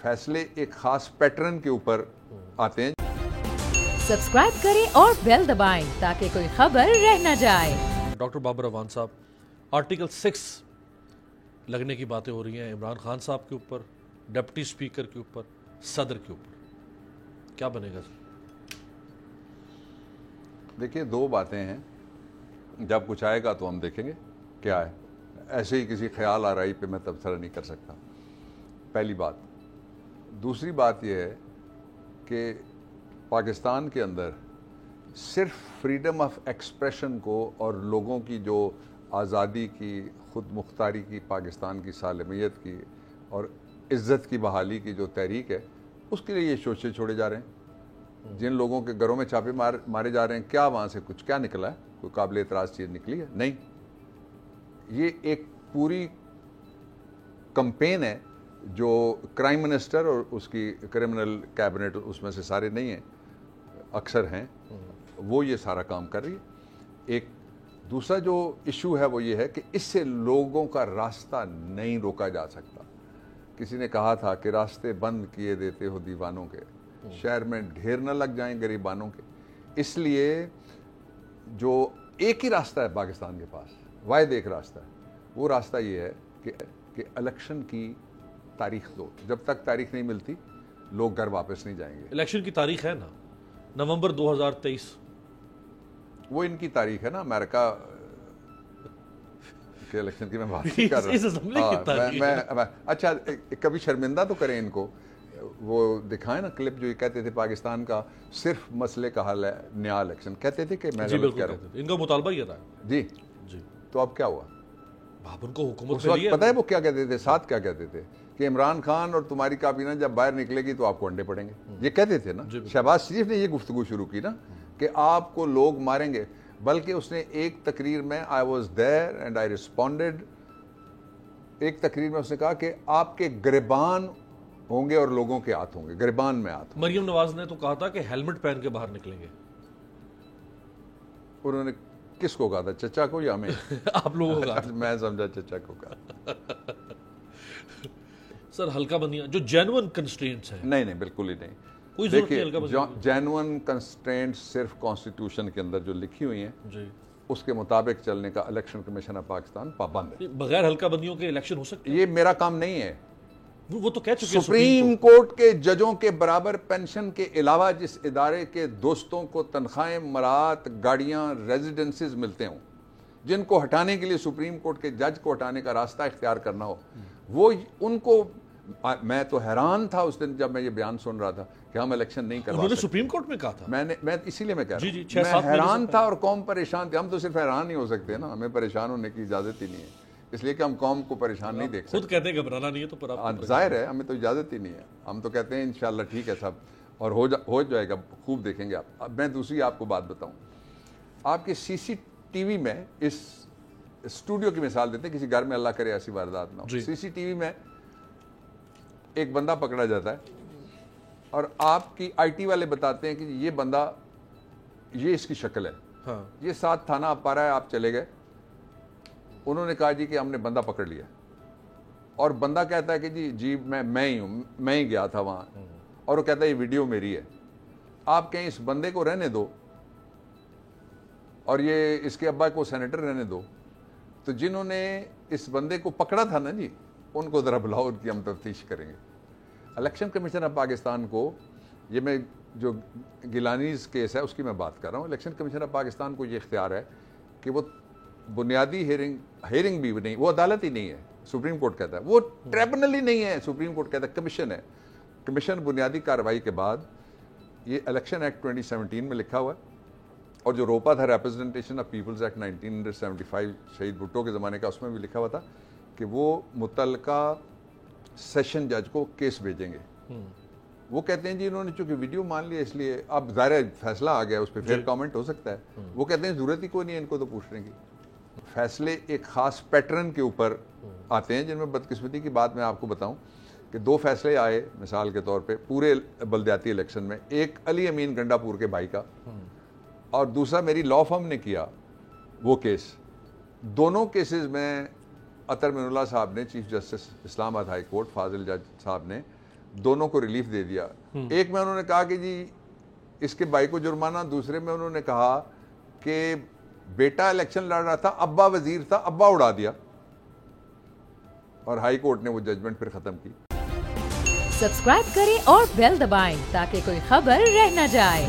फैसले एक खास पैटर्न के ऊपर आते हैं. सब्सक्राइब करें और बेल दबाएं ताकि कोई खबर रह न जाए. डॉक्टर बाबर अवान साहब, आर्टिकल 6 लगने की बातें हो रही हैं इमरान खान साहब के ऊपर, डिप्टी स्पीकर के ऊपर, सदर के ऊपर, क्या बनेगा सर? देखिए, दो बातें हैं. जब कुछ आएगा तो हम देखेंगे क्या है. ऐसे ही किसी ख्याल आराई पे मैं तबसरा नहीं कर सकता, पहली बात. दूसरी बात यह है कि पाकिस्तान के अंदर सिर्फ फ्रीडम ऑफ एक्सप्रेशन को और लोगों की जो आज़ादी की, खुद मुख्तारी की, पाकिस्तान की सालमियत की और इज़्ज़त की बहाली की जो तहरीक है, उसके लिए ये शोशे छोड़े जा रहे हैं. जिन लोगों के घरों में छापे मारे जा रहे हैं, क्या वहाँ से कुछ क्या निकला है? कोई काबिल एतराज़ चीज़ निकली है? नहीं. ये एक पूरी कंपेन है जो क्राइम मिनिस्टर और उसकी क्रिमिनल कैबिनेट, उसमें से सारे नहीं हैं, अक्सर हैं, वो ये सारा काम कर रही है. एक दूसरा जो इशू है वो ये है कि इससे लोगों का रास्ता नहीं रोका जा सकता. किसी ने कहा था कि रास्ते बंद किए देते हो दीवानों के, शहर में ढेर न लग जाएं गरीबानों के. इसलिए जो एक ही रास्ता है पाकिस्तान के पास, वाहिद एक रास्ता है, वो रास्ता ये है कि इलेक्शन की तारीख दो. जब तक तारीख नहीं मिलती लोग घर वापस नहीं जाएंगे. इलेक्शन की तारीख है ना, नवंबर 2023. वो इनकी तारीख है ना, अमेरिका के इलेक्शन की मैं बात नहीं कर रहा. अच्छा, कभी शर्मिंदा तो करें इनको. वो दिखाएं ना क्लिप जो ये कहते थे पाकिस्तान का सिर्फ मसले का हल है नया इलेक्शन. कहते थे कि मैं गलत कह रहा हूं. इनका मुतालबा ये था जी. तो अब क्या हुआ? बाबर को हुकूमत उस वक्त पता है वो क्या कहते थे? साथ क्या कहते थे कि इमरान खान और तुम्हारी काबीना जब बाहर निकलेगी तो आपको अंडे पड़ेंगे. ये कहते थे ना. शहबाज शरीफ ने ये गुफ्तगू शुरू की ना कि आपको लोग मारेंगे. बल्कि उसने एक तकरीर में, I was there and I responded, एक तकरीर में उसने कहा कि आपके गिरबान होंगे और लोगों के हाथ होंगे. गिरबान में हाथ. मरियम नवाज ने तो कहा था कि हेलमेट पहन के बाहर निकलेंगे. उन्होंने किसको कहा था? चचा को या हमें? आप लोगों को कहा. मैं समझा चचा को कहा. सर, हल्का बंदियां जो जेन्युइन कंस्ट्रेंट्स हैं. नहीं, बिल्कुल ही नहीं. कोई जरूरत नहीं हल्का बंदियां. जेन्युइन कंस्ट्रेंट्स सिर्फ कॉन्स्टिट्यूशन के अंदर जो लिखी हुई हैं जी, उसके मुताबिक चलने का इलेक्शन कमीशन ऑफ पाकिस्तान पाबंद है. बगैर हल्का बंदियों के इलेक्शन हो सकते हैं? ये मेरा काम नहीं है. वो तो कह चुके हैं सुप्रीम कोर्ट के जजों के बराबर पेंशन के अलावा जिस इदारे के दोस्तों को तनख्वाहें, मराहत, गाड़ियां, रेजिडेंसीज मिलते हों, जिनको हटाने के लिए सुप्रीम कोर्ट के जज को हटाने का रास्ता इख्तियार करना हो, वो उनको. मैं तो हैरान था उस दिन जब मैं ये बयान सुन रहा था कि हम इलेक्शन नहीं करवा सकते. सुप्रीम कोर्ट में कहा था. मैं इसीलिए मैं कह रहा हूं, मैं हैरान था और कौम परेशान थी. हम तो सिर्फ हैरान ही हो सकते हैं ना, हमें परेशान होने की इजाजत ही नहीं है, इसलिए कि हम कौम को परेशान नहीं देख सकते. खुद कहते हैं घबराना नहीं है तो पर जाहिर है हमें तो इजाजत ही नहीं है. हम तो कहते हैं इंशाल्लाह ठीक है सब और हो जाएगा, खूब देखेंगे आप. अब मैं दूसरी आपको बात बताऊं. आपके सीसीटीवी में, इस स्टूडियो की मिसाल देते हैं, किसी घर में अल्लाह करे ऐसी वारदात ना हो, सीसीटीवी में एक बंदा पकड़ा जाता है और आपकी आईटी वाले बताते हैं कि ये बंदा, ये इसकी शक्ल है. हाँ. ये 7 थाना आप पा रहा है, आप चले गए, उन्होंने कहा जी कि हमने बंदा पकड़ लिया, और बंदा कहता है कि जी मैं ही हूं, मैं ही गया था वहां, और वो कहता है ये वीडियो मेरी है. आप कहें इस बंदे को रहने दो और ये इसके अब्बा को सेनेटर रहने दो, तो जिन्होंने इस बंदे को पकड़ा था ना जी, उनको ज़रा बुलाओ, उनकी हम तफ्तीश करेंगे. इलेक्शन कमीशन ऑफ पाकिस्तान को, ये मैं जो गिलानीज़ केस है उसकी मैं बात कर रहा हूँ, इलेक्शन कमीशन ऑफ पाकिस्तान को ये इख्तियार है कि वो बुनियादी हेयरिंग भी नहीं, वो अदालत ही नहीं है, सुप्रीम कोर्ट कहता है, वो ट्रिब्यूनल ही नहीं है, सुप्रीम कोर्ट कहता है कमीशन है. कमीशन बुनियादी कार्रवाई के बाद, ये इलेक्शन एक्ट 2017 में लिखा हुआ है, और जो रोपा था रिप्रेजेंटेशन ऑफ पीपल्स एक्ट 1975 शहीद भुट्टो के ज़माने का, उसमें भी लिखा हुआ था कि वो मुतल्लिका सेशन जज को केस भेजेंगे. वो कहते हैं जी इन्होंने चूंकि वीडियो मान लिया इसलिए, अब ज़ाहिर फैसला आ गया, उस पर फिर कमेंट हो सकता है. वो कहते हैं ज़रूरत ही कोई नहीं है इनको तो पूछने की. फैसले एक ख़ास पैटर्न के ऊपर आते हैं, जिनमें बदकिस्मती की बात मैं आपको बताऊं कि 2 फैसले आए मिसाल के तौर पे पूरे बल्दियाती इलेक्शन में. एक अली अमीन गंडापुर के भाई का, और दूसरा मेरी लॉ फर्म ने किया वो केस. दोनों केसेस में अतर मिनुल्लाह साहब ने, chief justice Islamabad high court फाजिल जज साहब ने دونوں کو ریلیف دے دیا. ایک میں انہوں نے کہا کہ جی اس کے بھائی کو جرمانہ, دوسرے میں انہوں نے کہا کہ بیٹا الیکشن لڑ رہا تھا, ابا وزیر تھا, ابا اڑا دیا, اور ہائی کورٹ نے وہ ججمنٹ پھر ختم کی. سبسکرائب کریں اور بیل دبائیں تاکہ کوئی خبر رہ نہ جائے.